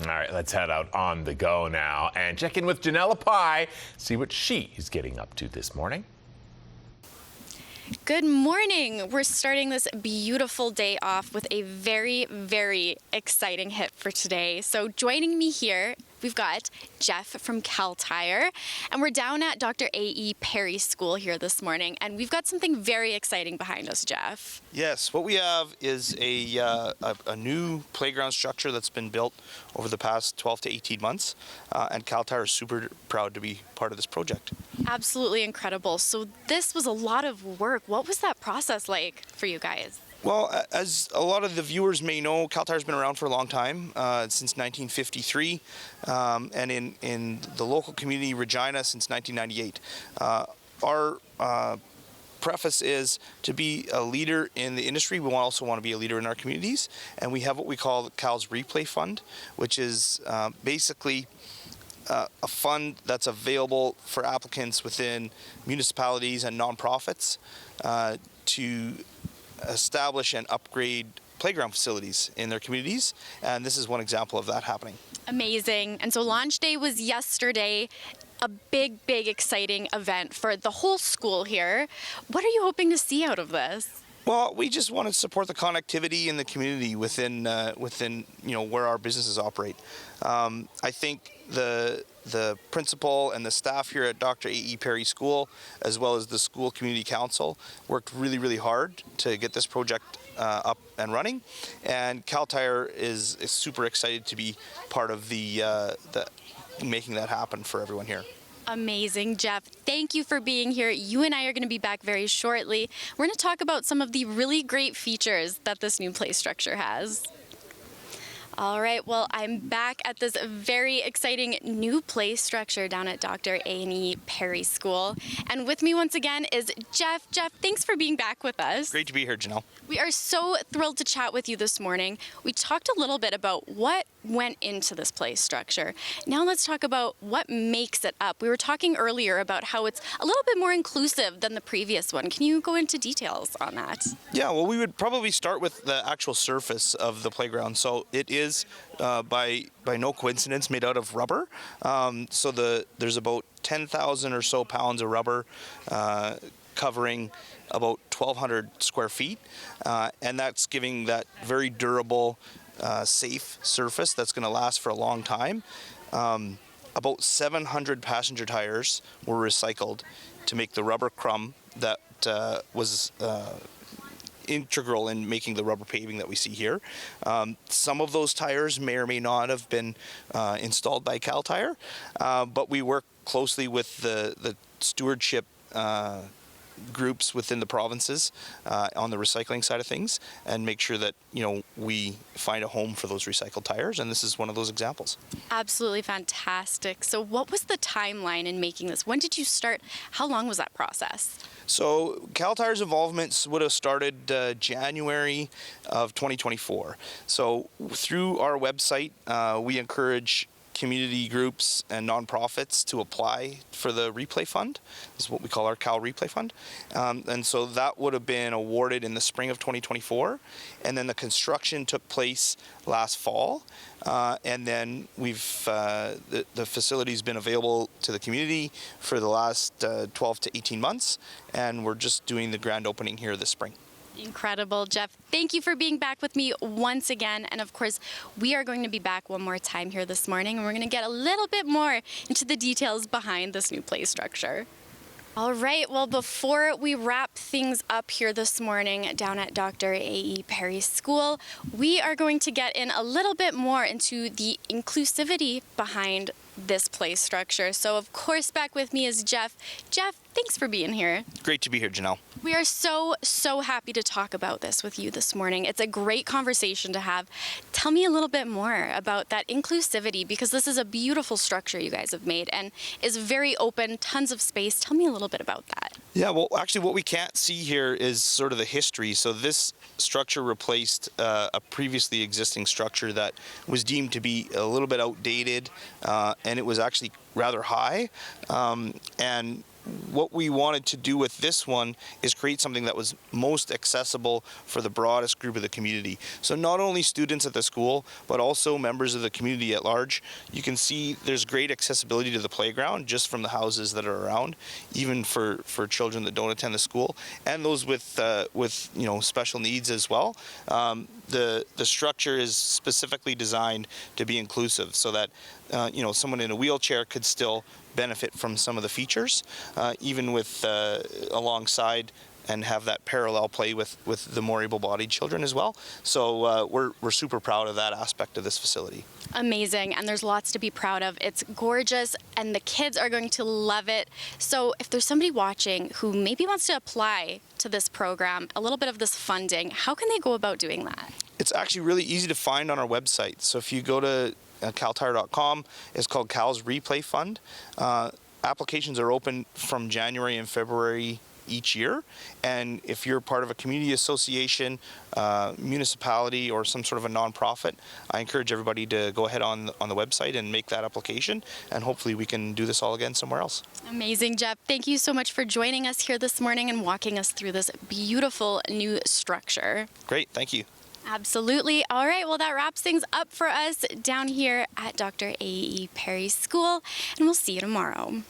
All right, let's head out on the go now and check in with Janella Pye, see what she is getting up to this morning. Good morning. We're starting this beautiful day off with a very, very exciting hit for today. So joining me here, we've got Jeff from Kal Tire, and we're down at Dr. A.E. Perry School here this morning, and we've got something very exciting behind us, Jeff. Yes, what we have is a new playground structure that's been built over the past 12 to 18 months, and Kal Tire is super proud to be part of this project. Absolutely incredible. So this was a lot of work. What was that process like for you guys? Well, as a lot of the viewers may know, Kal Tire's been around for a long time, since 1953, and in the local community, Regina, since 1998. Our preface is to be a leader in the industry. We also want to be a leader in our communities, and we have what we call Kal's Replay Fund, which is basically a fund that's available for applicants within municipalities and nonprofits to establish and upgrade playground facilities in their communities, and this is one example of that happening. Amazing. And so launch day was yesterday, a big, exciting event for the whole school here. What are you hoping to see out of this? Well, we just want to support the connectivity in the community within where our businesses operate. I think the principal and the staff here at Dr. A.E. Perry School, as well as the school community council, worked really hard to get this project up and running. And Kal Tire is super excited to be part of the making that happen for everyone here. Amazing, Jeff. Thank you for being here. You and I are going to be back very shortly. We're going to talk about some of the really great features that this new play structure has. All right, well, I'm back at this very exciting new play structure down at Dr. A.E. Perry School. And with me once again is Jeff. Jeff, thanks for being back with us. Great to be here, Janelle. We are so thrilled to chat with you this morning. We talked a little bit about what went into this play structure. Now let's talk about what makes it up. We were talking earlier about how it's a little bit more inclusive than the previous one. Can you go into details on that? Yeah, well, we would probably start with the actual surface of the playground. So it is, by no coincidence, made out of rubber. So there's about 10,000 or so pounds of rubber covering about 1,200 square feet, and that's giving that very durable, safe surface that's going to last for a long time. About 700 passenger tires were recycled to make the rubber crumb that was integral in making the rubber paving that we see here. Some of those tires may or may not have been installed by Kal Tire, but we work closely with the stewardship groups within the provinces on the recycling side of things, and make sure that we find a home for those recycled tires, and this is one of those examples. Absolutely fantastic. So what was the timeline in making this? When did you start? How long was that process? So Kal Tire's involvement would have started January of 2024. So through our website, we encourage community groups and nonprofits to apply for the Replay Fund. This is what we call our Kal Replay Fund. And so that would have been awarded in the spring of 2024. And then the construction took place last fall. And then the facility's been available to the community for the last 12 to 18 months. And we're just doing the grand opening here this spring. Incredible, Jeff. Thank you for being back with me once again. And of course, we are going to be back one more time here this morning, and we're going to get a little bit more into the details behind this new play structure. All right, well, before we wrap things up here this morning down at Dr. A.E. Perry School, we are going to get in a little bit more into the inclusivity behind this play structure. So, of course, back with me is Jeff. Jeff, thanks for being here. Great to be here, Janelle. We are so happy to talk about this with you this morning. It's a great conversation to have. Tell me a little bit more about that inclusivity, because this is a beautiful structure you guys have made and is very open, tons of space. Tell me a little bit about that. Yeah, well, actually what we can't see here is sort of the history. So this structure replaced a previously existing structure that was deemed to be a little bit outdated, and it was actually rather high. And what we wanted to do with this one is create something that was most accessible for the broadest group of the community. So not only students at the school, but also members of the community at large. You can see there's great accessibility to the playground just from the houses that are around, even for children that don't attend the school, and those with special needs as well. The structure is specifically designed to be inclusive, so that someone in a wheelchair could still benefit from some of the features, even with alongside, and have that parallel play with the more able-bodied children as well. So we're super proud of that aspect of this facility. Amazing, and there's lots to be proud of. It's gorgeous, and the kids are going to love it. So if there's somebody watching who maybe wants to apply to this program, a little bit of this funding, how can they go about doing that? It's actually really easy to find on our website. So if you go to kaltire.com, it's called Cal's Replay Fund. Applications are open from January and February each year, and if you're part of a community association, municipality, or some sort of a nonprofit, I encourage everybody to go ahead on the website and make that application, and hopefully we can do this all again somewhere else. Amazing, Jeff. Thank you so much for joining us here this morning and walking us through this beautiful new structure. Great, thank you. Absolutely. All right, well, that wraps things up for us down here at Dr. A.E. Perry School, and we'll see you tomorrow.